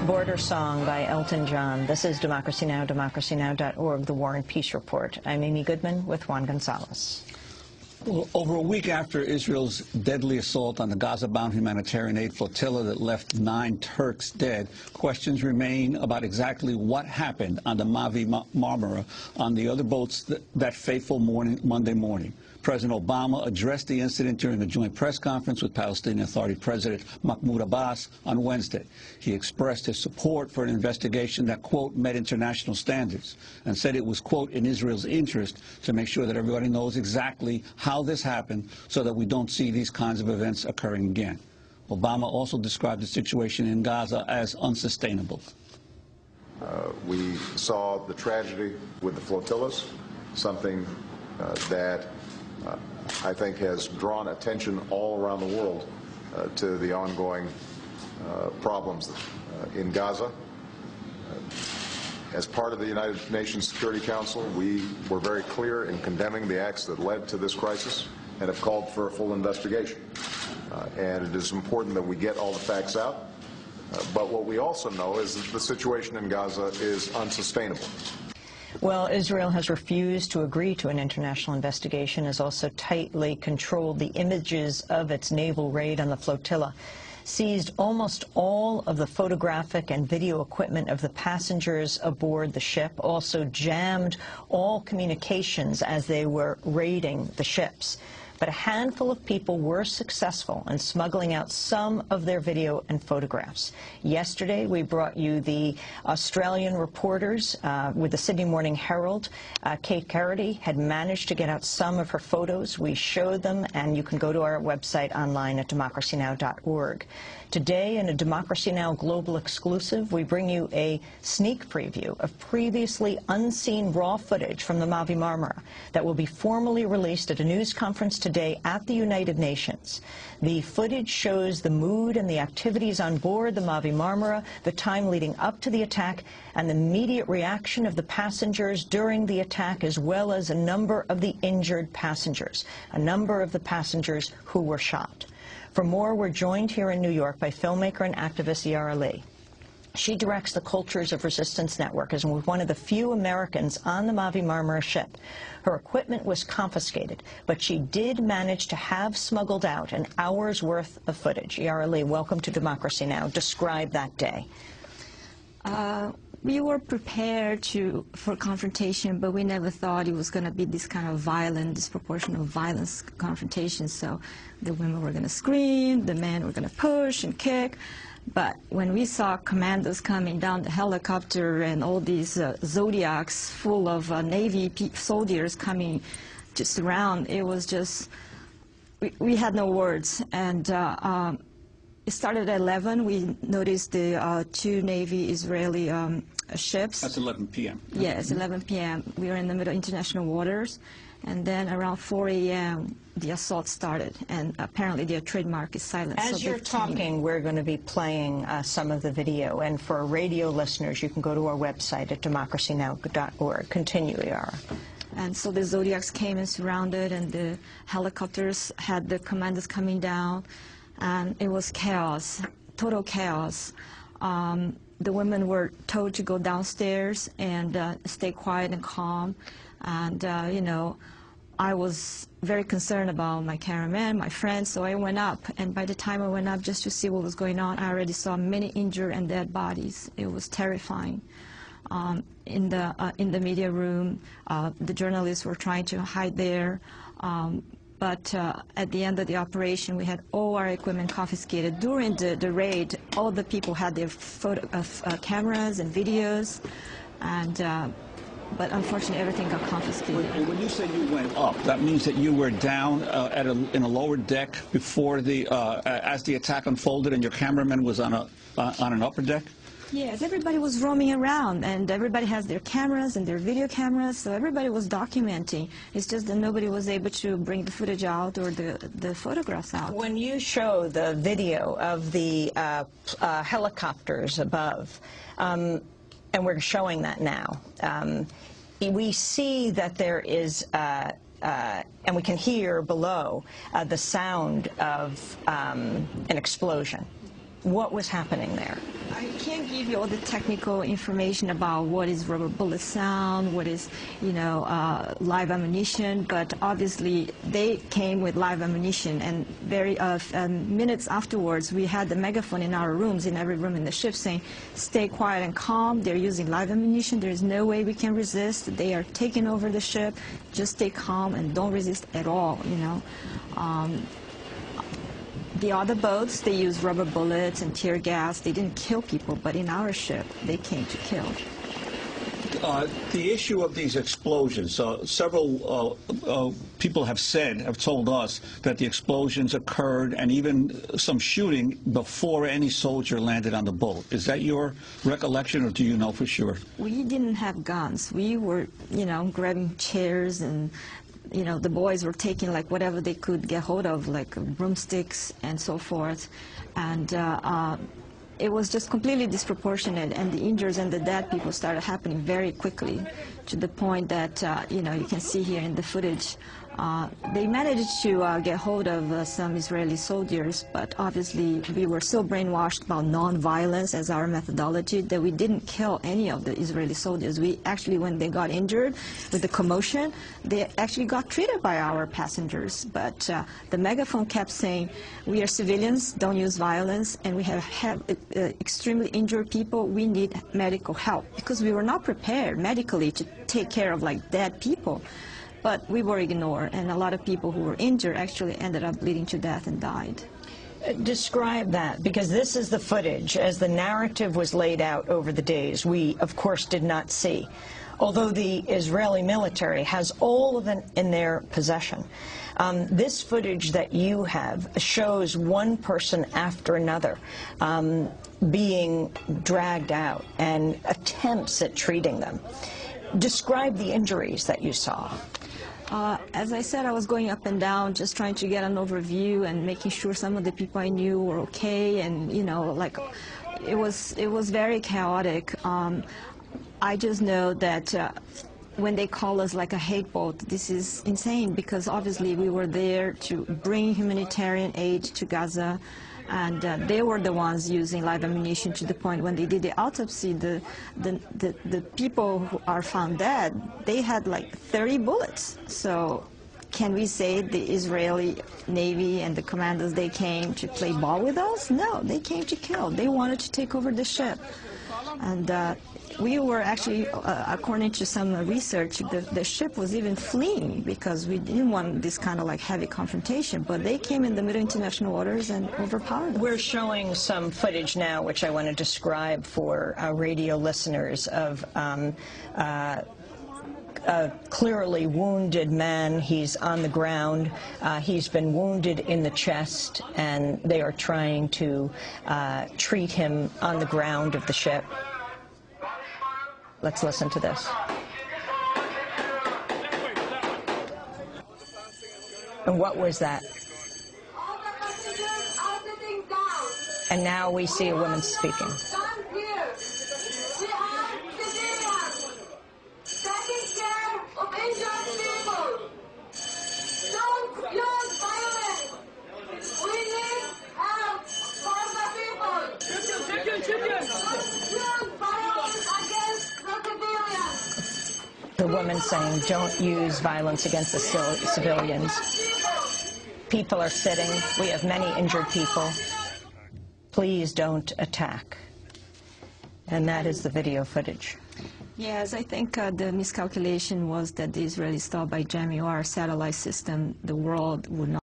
Border Song by Elton John. This is Democracy Now!, democracynow.org, the War and Peace Report. I'm Amy Goodman with Juan Gonzalez. Well, over a week after Israel's deadly assault on the Gaza-bound humanitarian aid flotilla that left 9 Turks dead, questions remain about exactly what happened on the Mavi Marmara on the other boats that fateful Monday morning. President Obama addressed the incident during a joint press conference with Palestinian Authority President Mahmoud Abbas on Wednesday. He expressed his support for an investigation that, quote, met international standards, and said it was, quote, in Israel's interest to make sure that everybody knows exactly how this happened so that we don't see these kinds of events occurring again. Obama also described the situation in Gaza as unsustainable. We saw the tragedy with the flotillas, something that I think has drawn attention all around the world to the ongoing problems in Gaza. As part of the United Nations Security Council, we were very clear in condemning the acts that led to this crisis and have called for a full investigation. And it is important that we get all the facts out. But what we also know is that the situation in Gaza is unsustainable. Well, Israel has refused to agree to an international investigation, has also tightly controlled the images of its naval raid on the flotilla, seized almost all of the photographic and video equipment of the passengers aboard the ship, also jammed all communications as they were raiding the ships. But a handful of people were successful in smuggling out some of their video and photographs. Yesterday, we brought you the Australian reporters with the Sydney Morning Herald. Kate Garrity had managed to get out some of her photos. We showed them, and you can go to our website online at democracynow.org. Today, in a Democracy Now! Global exclusive, we bring you a sneak preview of previously unseen raw footage from the Mavi Marmara that will be formally released at a news conference today at the United Nations. The footage shows the mood and the activities on board the Mavi Marmara, the time leading up to the attack, and the immediate reaction of the passengers during the attack, as well as a number of the injured passengers, a number of the passengers who were shot. For more, we're joined here in New York by filmmaker and activist Yara Lee. She directs the Cultures of Resistance Network and was one of the few Americans on the Mavi Marmara ship. Her equipment was confiscated, but she did manage to have smuggled out an hour's worth of footage. Yara Lee, welcome to Democracy Now! Describe that day. We were prepared for confrontation, but we never thought it was going to be this kind of violent, disproportionate violence confrontation. So the women were going to scream, the men were going to push and kick. But when we saw commandos coming down the helicopter and all these Zodiacs full of Navy soldiers coming to surround, it was just, we had no words. And it started at 11. We noticed the 2 Navy Israeli ships. That's 11 p.m. Yes, 11 p.m. We were in the middle of international waters. And then around 4 a.m., the assault started. And apparently their trademark is silence. As you're talking, we're going to be playing some of the video. And for radio listeners, you can go to our website at democracynow.org. Continue, Yara. And so the Zodiacs came and surrounded, and the helicopters had the commandos coming down. And it was chaos, total chaos. The women were told to go downstairs and stay quiet and calm. And, you know, I was very concerned about my cameraman, my friends, so I went up. And by the time I went up just to see what was going on, I already saw many injured and dead bodies. It was terrifying. In the media room, the journalists were trying to hide there. But at the end of the operation, we had all our equipment confiscated. During the raid, all the people had their cameras and videos, and but unfortunately, everything got confiscated. When you say you went up, that means that you were down in a lower deck before as the attack unfolded, and your cameraman was on an upper deck? Yes, everybody was roaming around, and everybody has their cameras and their video cameras, so everybody was documenting. It's just that nobody was able to bring the footage out or the photographs out. When you show the video of the helicopters above, and we're showing that now, we see that there is, and we can hear below the sound of an explosion. What was happening there? I I can't give you all the technical information about what is rubber bullet sound, what is, live ammunition, but obviously they came with live ammunition, and minutes afterwards we had the megaphone in our rooms, in every room in the ship, saying, stay quiet and calm, they're using live ammunition, there's no way we can resist, they are taking over the ship, just stay calm and don't resist at all, The other boats, they used rubber bullets and tear gas. They didn't kill people, but in our ship, they came to kill. The issue of these explosions, several people have told us that the explosions occurred and even some shooting before any soldier landed on the boat. Is that your recollection, or do you know for sure? We didn't have guns. We were, grabbing chairs, and the boys were taking like whatever they could get hold of, like broomsticks and so forth. And it was just completely disproportionate, and the injuries and the dead people started happening very quickly, to the point that, you can see here in the footage, they managed to get hold of some Israeli soldiers, but obviously we were so brainwashed about non-violence as our methodology that we didn't kill any of the Israeli soldiers. We actually, when they got injured with the commotion, they actually got treated by our passengers. But the megaphone kept saying, we are civilians, don't use violence, and we have extremely injured people, we need medical help, because we were not prepared medically to take care of like dead people. But we were ignored, and a lot of people who were injured actually ended up bleeding to death and died. Describe that, because this is the footage as the narrative was laid out over the days. We, of course, did not see, although the Israeli military has all of it in their possession. This footage that you have shows one person after another being dragged out and attempts at treating them. Describe the injuries that you saw. As I said, I was going up and down, just trying to get an overview and making sure some of the people I knew were okay, and like it was very chaotic. I just know that when they call us like a hate boat, this is insane, because obviously we were there to bring humanitarian aid to Gaza. And they were the ones using live ammunition, to the point when they did the autopsy, the people who are found dead, they had like 30 bullets. So can we say the Israeli Navy and the commandos, they came to play ball with us? No, they came to kill. They wanted to take over the ship. And we were actually, according to some research, the ship was even fleeing because we didn't want this kind of like heavy confrontation. But they came in the middle of international waters and overpowered us. We're showing some footage now, which I want to describe for our radio listeners, of a clearly wounded man. He's on the ground. He's been wounded in the chest, and they are trying to treat him on the ground of the ship. Let's listen to this. And what was that? All the passengers are sitting down. And now we see a woman speaking. Stand here. We are civilians, taking care of injured people. Don't use violence. We need help for the people. Don't use violence against the civilians. The woman saying, don't use violence against the civilians. People are sitting. We have many injured people. Please don't attack. And that is the video footage. Yes, I think the miscalculation was that the Israelis thought by jamming our satellite system, the world would not